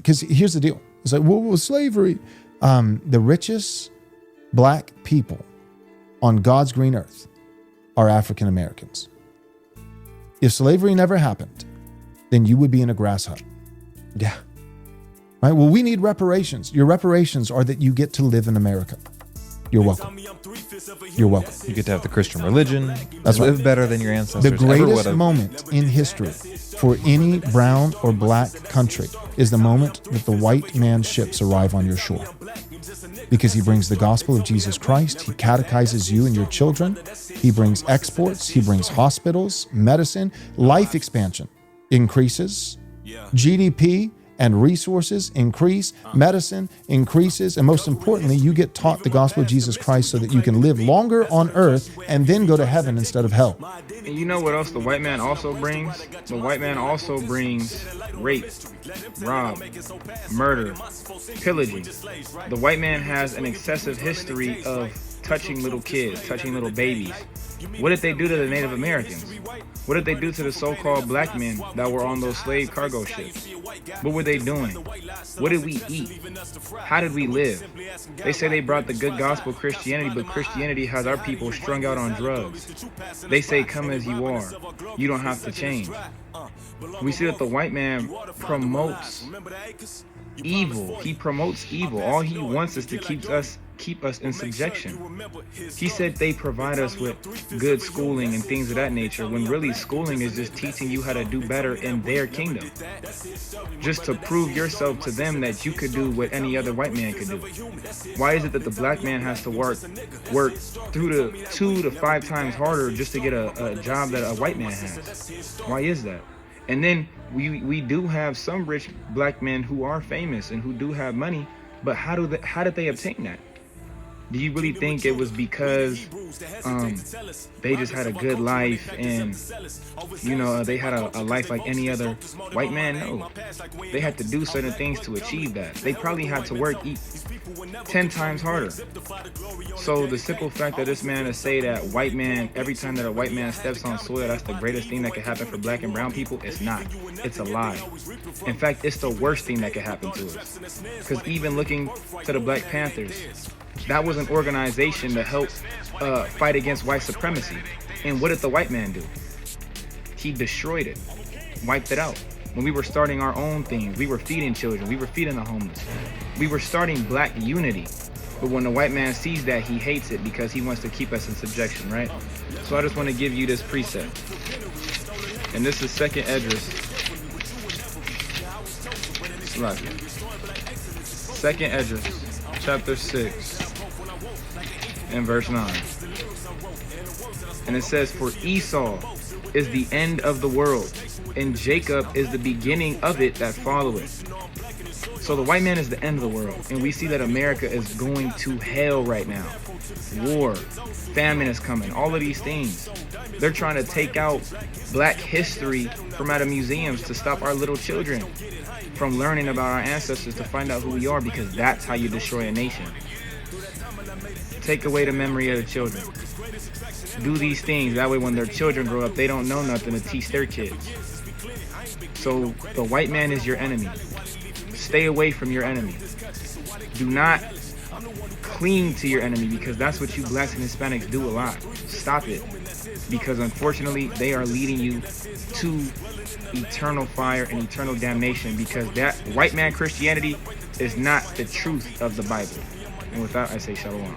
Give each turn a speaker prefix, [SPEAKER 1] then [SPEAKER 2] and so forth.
[SPEAKER 1] because here's the deal. It's like, well, slavery. The richest black people on God's green earth are African Americans. If slavery never happened, then you would be in a grass hut.
[SPEAKER 2] Yeah.
[SPEAKER 1] Right? Well, we need reparations. Your reparations are that you get to live in America. You're welcome. You're welcome.
[SPEAKER 2] You get to have the Christian religion.
[SPEAKER 1] That's right.
[SPEAKER 2] Live better than your ancestors.
[SPEAKER 1] The greatest moment in history for any brown or black country is the moment that the white man's ships arrive on your shore. Because he brings the gospel of Jesus Christ. He catechizes you and your children. He brings exports. He brings hospitals, medicine, life expansion increases, GDP and resources increase, medicine increases, and most importantly, you get taught the gospel of Jesus Christ so that you can live longer on earth and then go to heaven instead of hell.
[SPEAKER 3] And you know what else the white man also brings? The white man also brings rape, rob, murder, pillaging. The white man has an excessive history of touching little kids, touching little babies. What did they do to the Native Americans? What did they do to the so-called black men that were on those slave cargo ships? What were they doing? What did we eat? How did we live? They say they brought the good gospel Christianity, but Christianity has our people strung out on drugs. They say, come as you are. You don't have to change. We see that the white man promotes evil. He promotes evil. All he wants is to keep us in subjection. He said they provide us with good schooling and things of that nature, when really schooling is just teaching you how to do better in their kingdom. Just to prove yourself to them that you could do what any other white man could do. Why is it that the black man has to work through the 2 to 5 times harder just to get a job that a white man has? Why is that? And then we do have some rich black men who are famous and who do have money, but how did they obtain that? Do you really think it was because they just had a good life and, you know, they had a life like any other white man? No. They had to do certain things to achieve that. They probably had to work 10 times harder. So the simple fact that this man is say that white man, every time that a white man steps on soil, that's the greatest thing that could happen for black and brown people, it's not. It's a lie. In fact, it's the worst thing that could happen to us. Because even looking to the Black Panthers, that was an organization to help fight against white supremacy. And what did the white man do? He destroyed it, wiped it out. When we were starting our own things, we were feeding children, we were feeding the homeless. We were starting black unity. But when the white man sees that, he hates it because he wants to keep us in subjection, right? So I just want to give you this precept. And this is 2nd Esdras. 2nd Esdras, chapter 6, and verse 9. And it says, for Esau is the end of the world, and Jacob is the beginning of it that followeth. So the white man is the end of the world, and we see that America is going to hell right now. War, famine is coming, all of these things. They're trying to take out black history from out of museums to stop our little children from learning about our ancestors, to find out who we are, because that's how you destroy a nation. Take away the memory of the children. Do these things, that way when their children grow up, they don't know nothing to teach their kids. So the white man is your enemy. Stay away from your enemy. Do not cling to your enemy, because that's what you blacks and Hispanics do a lot. Stop it. Because unfortunately, they are leading you to eternal fire and eternal damnation, because that white man Christianity is not the truth of the Bible. And with that, I say shalom.